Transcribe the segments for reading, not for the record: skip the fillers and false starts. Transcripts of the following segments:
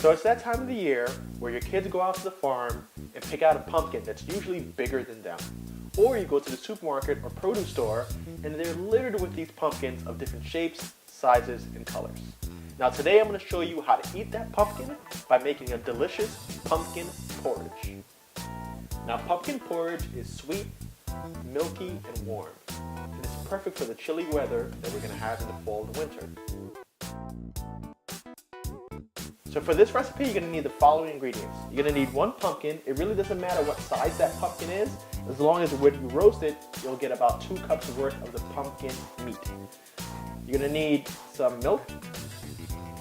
So it's that time of the year where your kids go out to the farm and pick out a pumpkin that's usually bigger than them. Or you go to the supermarket or produce store and they're littered with these pumpkins of different shapes, sizes, and colors. Now today I'm going to show you how to eat that pumpkin by making a delicious pumpkin porridge. Now pumpkin porridge is sweet, milky, and warm. And it's perfect for the chilly weather that we're going to have in the fall and winter. So for this recipe, you're going to need the following ingredients. You're going to need one pumpkin. It really doesn't matter what size that pumpkin is. As long as when you roast it, you'll get about 2 cups worth of the pumpkin meat. You're going to need some milk,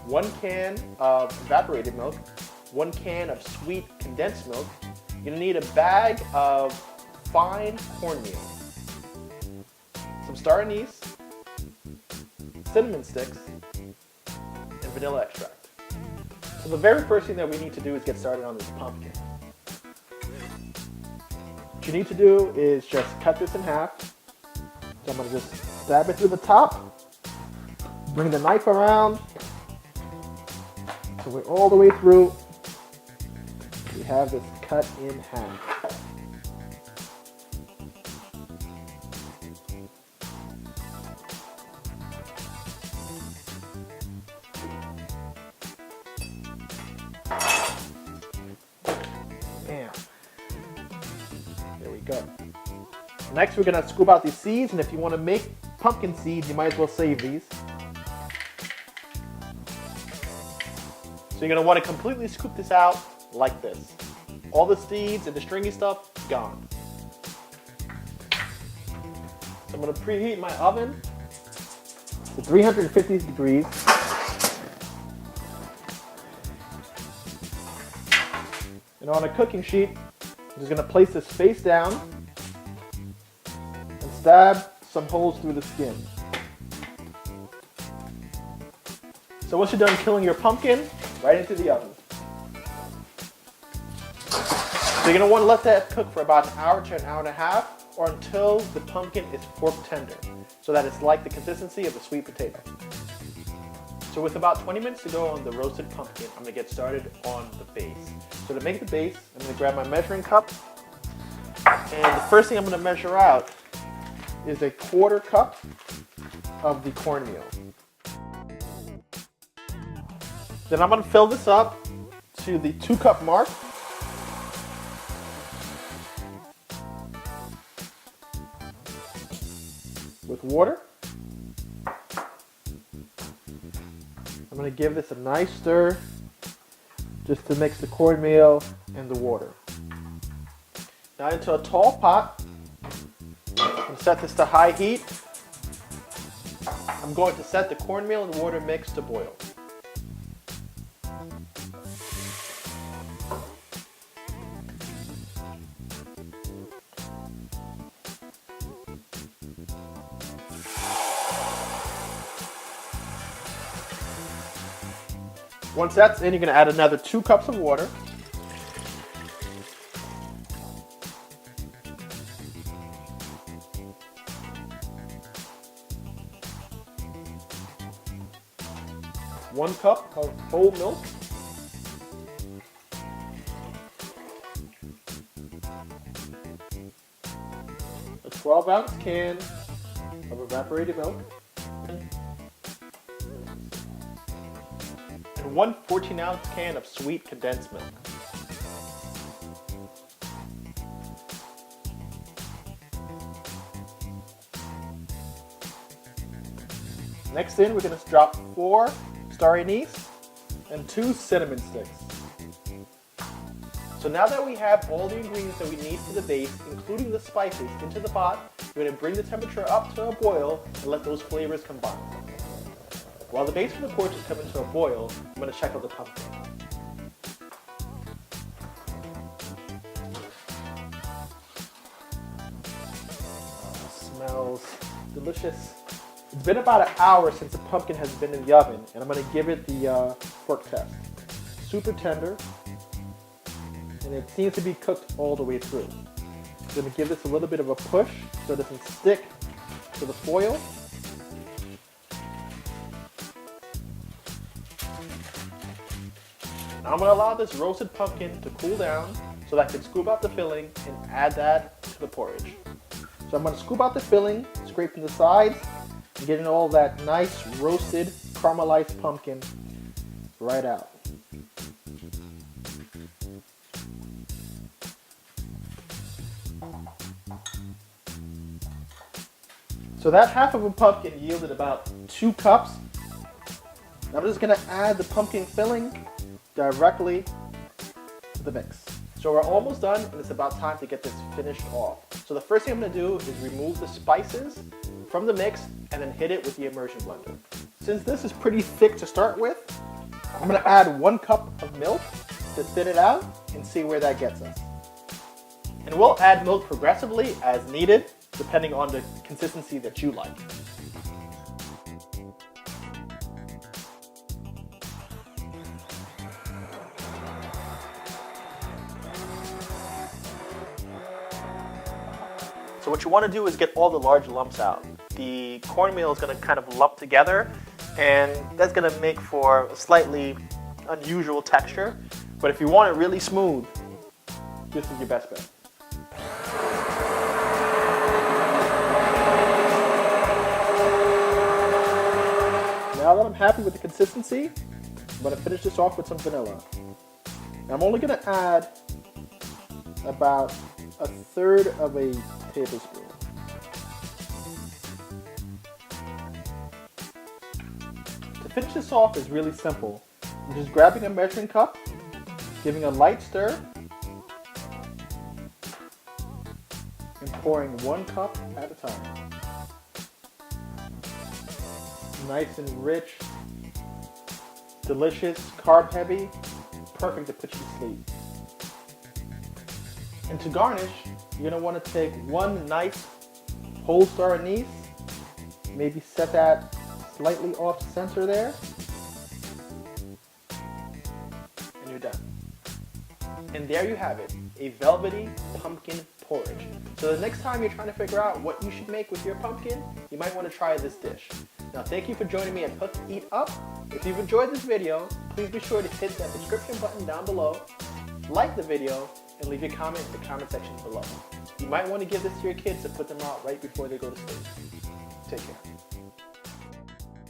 1 can of evaporated milk, 1 can of sweet condensed milk. You're going to need a bag of fine cornmeal, some star anise, cinnamon sticks, and vanilla extract. So the very first thing that we need to do is get started on this pumpkin. What you need to do is just cut this in half. So I'm going to just stab it through the top, bring the knife around, so we're all the way through. We have this cut in half. There we go. Next we're going to scoop out these seeds, and if you want to make pumpkin seeds, you might as well save these. So you're going to want to completely scoop this out like this. All the seeds and the stringy stuff, gone. So I'm going to preheat my oven to 350 degrees. And on a cooking sheet, I'm just going to place this face down and stab some holes through the skin. So once you're done killing your pumpkin, right into the oven. So you're going to want to let that cook for about 1 hour to 1.5 hours, or until the pumpkin is fork tender, so that it's like the consistency of a sweet potato. So with about 20 minutes to go on the roasted pumpkin, I'm going to get started on the base. So to make the base, I'm going to grab my measuring cup, and the first thing I'm going to measure out is 1/4 cup of the cornmeal. Then I'm going to fill this up to the 2-cup mark. With water. I'm going to give this a nice stir just to mix the cornmeal and the water. Now into a tall pot, I'm going to set this to high heat. I'm going to set the cornmeal and water mix to boil. Once that's in, you're going to add another 2 cups of water. One cup of whole milk. A 12-ounce can of evaporated milk. And 1 14-ounce can of sweet condensed milk. Next in, we're going to drop 4 star anise and 2 cinnamon sticks. So now that we have all the ingredients that we need for the base, including the spices, into the pot, we're going to bring the temperature up to a boil and let those flavors combine. While the base for the porridge is coming to a boil, I'm going to check out the pumpkin. Smells delicious. It's been about 1 hour since the pumpkin has been in the oven, and I'm going to give it the fork test. Super tender, and it seems to be cooked all the way through. I'm going to give this a little bit of a push so it doesn't stick to the foil. Now I'm going to allow this roasted pumpkin to cool down so that I can scoop out the filling and add that to the porridge. So I'm going to scoop out the filling, scraping the sides, and getting all that nice roasted caramelized pumpkin right out. So that half of a pumpkin yielded about 2 cups. Now I'm just going to add the pumpkin filling directly to the mix. So we're almost done, and it's about time to get this finished off. So the first thing I'm going to do is remove the spices from the mix and then hit it with the immersion blender. Since this is pretty thick to start with, I'm going to add 1 cup of milk to thin it out and see where that gets us. And we'll add milk progressively as needed, depending on the consistency that you like. So what you want to do is get all the large lumps out. The cornmeal is going to kind of lump together, and that's going to make for a slightly unusual texture. But if you want it really smooth, this is your best bet. Now that I'm happy with the consistency, I'm going to finish this off with some vanilla. Now I'm only going to add about 1/3 of a tablespoon. To finish this off is really simple. I'm just grabbing a measuring cup, giving a light stir, and pouring 1 cup at a time. Nice and rich, delicious, carb heavy, perfect to put you to sleep. And to garnish, you're going to want to take 1 nice whole star anise, maybe set that slightly off center there, and you're done. And there you have it, a velvety pumpkin porridge. So the next time you're trying to figure out what you should make with your pumpkin, you might want to try this dish. Now thank you for joining me at Hook Eat Up. If you've enjoyed this video, please be sure to hit that subscription button down below, like the video, and leave your comment in the comment section below. You might want to give this to your kids to put them out right before they go to sleep. Take care.